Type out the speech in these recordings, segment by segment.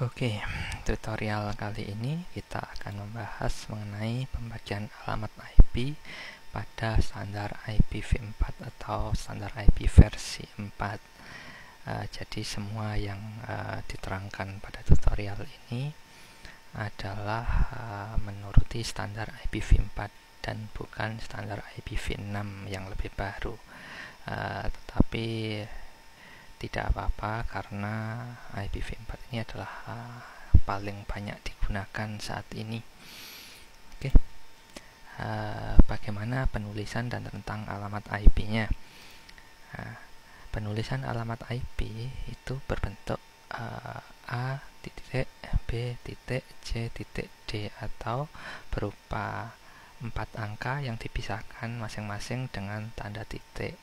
Oke, tutorial kali ini kita akan membahas mengenai pembagian alamat IP pada standar IPv4 atau standar IP versi 4. Jadi semua yang diterangkan pada tutorial ini adalah menuruti standar IPv4 dan bukan standar IPv6 yang lebih baru. Tetapi tidak apa-apa karena IPv4 ini adalah paling banyak digunakan saat ini. Oke. Bagaimana penulisan dan tentang alamat IP-nya? Penulisan alamat IP itu berbentuk A, B, C, D atau berupa 4 angka yang dipisahkan masing-masing dengan tanda titik.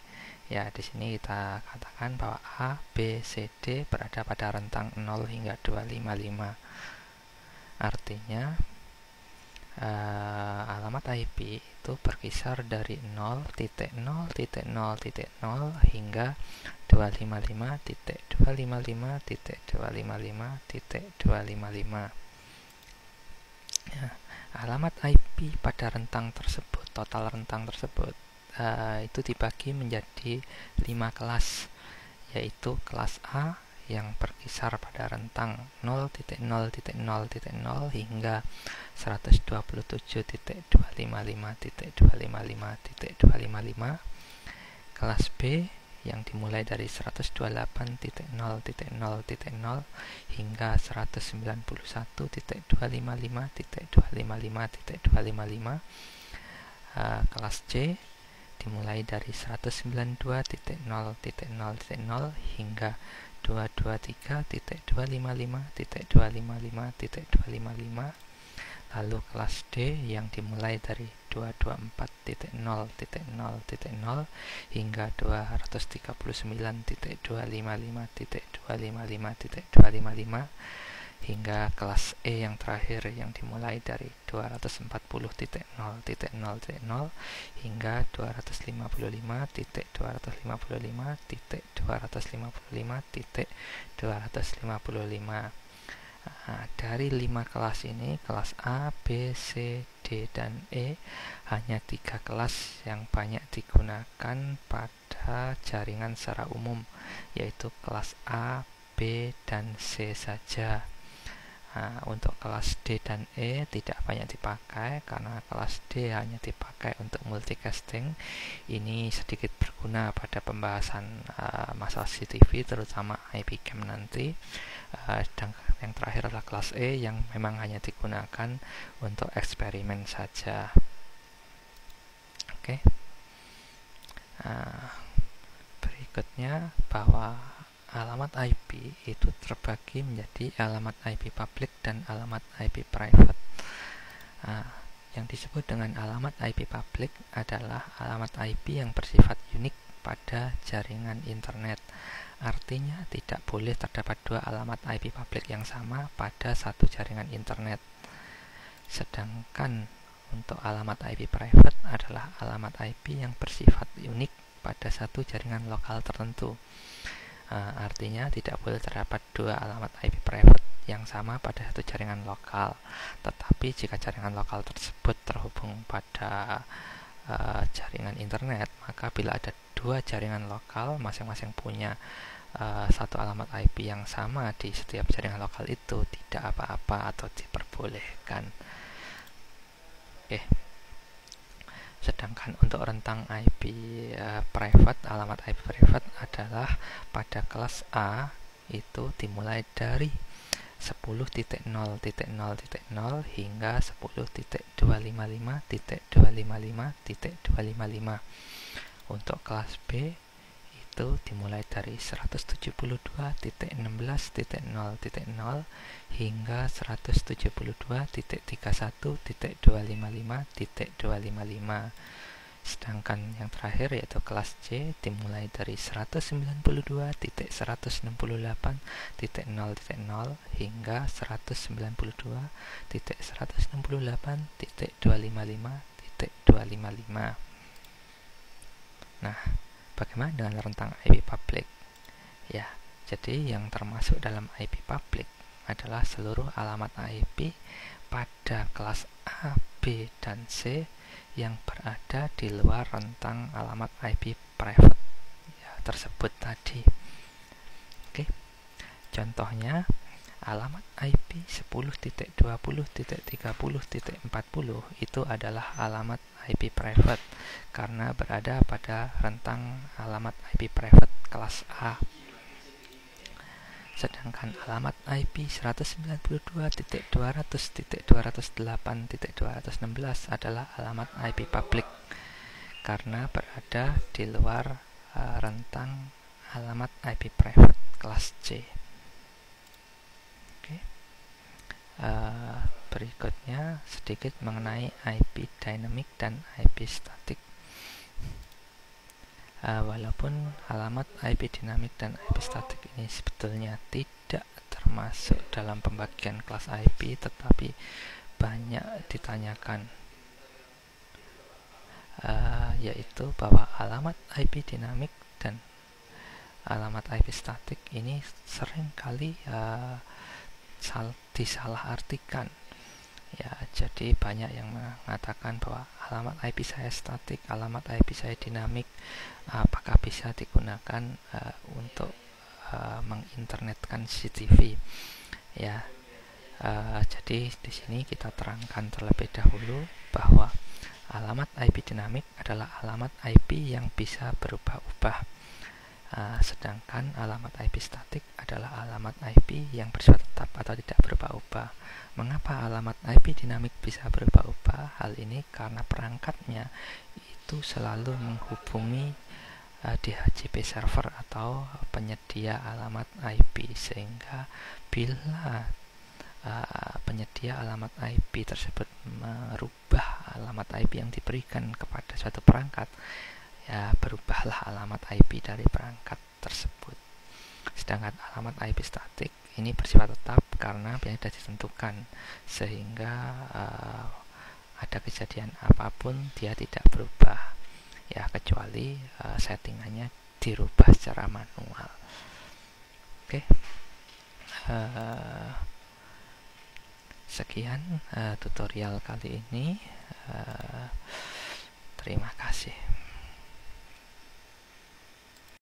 Ya, di sini kita katakan bahwa A, B, C, D berada pada rentang 0 hingga 255. Artinya alamat IP itu berkisar dari 0.0.0.0 hingga 255.255.255.255. Ya, alamat IP pada rentang tersebut, total rentang tersebut itu dibagi menjadi 5 kelas, yaitu kelas A yang berkisar pada rentang 0.0.0.0 hingga 127.255.255.255. Kelas B yang dimulai dari 128.0.0.0 hingga 191.255.255.255. Kelas C dimulai dari 192.0.0.0 hingga 223.255.255.255. Lalu kelas D yang dimulai dari 224.0.0.0 hingga 239.255.255.255 hingga kelas E yang terakhir yang dimulai dari 240.0.0.0 hingga 255.255.255.255. Dari 5 kelas ini, kelas A, B, C, D, dan E hanya 3 kelas yang banyak digunakan pada jaringan secara umum, yaitu kelas A, B, dan C saja. Untuk kelas D dan E tidak banyak dipakai karena kelas D hanya dipakai untuk multicasting. Ini sedikit berguna pada pembahasan masalah CCTV, terutama IP cam nanti. Dan yang terakhir adalah kelas E yang memang hanya digunakan untuk eksperimen saja. Oke. Berikutnya bahwa alamat IP itu terbagi menjadi alamat IP public dan alamat IP private. Yang disebut dengan alamat IP public adalah alamat IP yang bersifat unik pada jaringan internet. Artinya tidak boleh terdapat 2 alamat IP public yang sama pada satu jaringan internet. Sedangkan untuk alamat IP private adalah alamat IP yang bersifat unik pada satu jaringan lokal tertentu. Artinya tidak boleh terdapat 2 alamat IP private yang sama pada satu jaringan lokal. Tetapi jika jaringan lokal tersebut terhubung pada jaringan internet, maka bila ada 2 jaringan lokal masing-masing punya satu alamat IP yang sama di setiap jaringan lokal itu, tidak apa-apa atau diperbolehkan. Oke. Sedangkan untuk rentang IP private, alamat IP private adalah pada kelas A itu dimulai dari 10.0.0.0 hingga 10.255.255.255. Untuk kelas B itu dimulai dari 172.16.0.0 hingga 172.31.255.255. Sedangkan yang terakhir yaitu kelas C dimulai dari 192.168.0.0 hingga 192.168.255.255. Nah, bagaimana dengan rentang IP public? Ya, jadi yang termasuk dalam IP public adalah seluruh alamat IP pada kelas A, B, dan C yang berada di luar rentang alamat IP private ya, tersebut tadi. Oke. Contohnya alamat IP 10.20.30.40 itu adalah alamat IP private karena berada pada rentang alamat IP private kelas A. Sedangkan alamat IP 192.200.208.216 adalah alamat IP public karena berada di luar rentang alamat IP private kelas C. Oke. Berikutnya sedikit mengenai IP dynamic dan IP static. Walaupun alamat IP dinamik dan IP statik ini sebetulnya tidak termasuk dalam pembagian kelas IP, tetapi banyak ditanyakan, yaitu bahwa alamat IP dinamik dan alamat IP statik ini seringkali disalahartikan. Ya, jadi banyak yang mengatakan bahwa alamat IP saya statik, alamat IP saya dinamik, apakah bisa digunakan untuk menginternetkan CCTV? Ya, jadi di sini kita terangkan terlebih dahulu bahwa alamat IP dinamik adalah alamat IP yang bisa berubah-ubah. Sedangkan alamat IP statik adalah alamat IP yang bersifat tetap atau tidak berubah-ubah. Mengapa alamat IP dinamik bisa berubah-ubah? Hal ini karena perangkatnya itu selalu menghubungi DHCP server atau penyedia alamat IP, sehingga bila penyedia alamat IP tersebut merubah alamat IP yang diberikan kepada suatu perangkat, ya berubahlah alamat IP dari perangkat tersebut. Sedangkan alamat IP statik ini bersifat tetap karena sudah ditentukan, sehingga ada kejadian apapun dia tidak berubah, ya kecuali settingannya dirubah secara manual. Oke. Sekian tutorial kali ini. Terima kasih.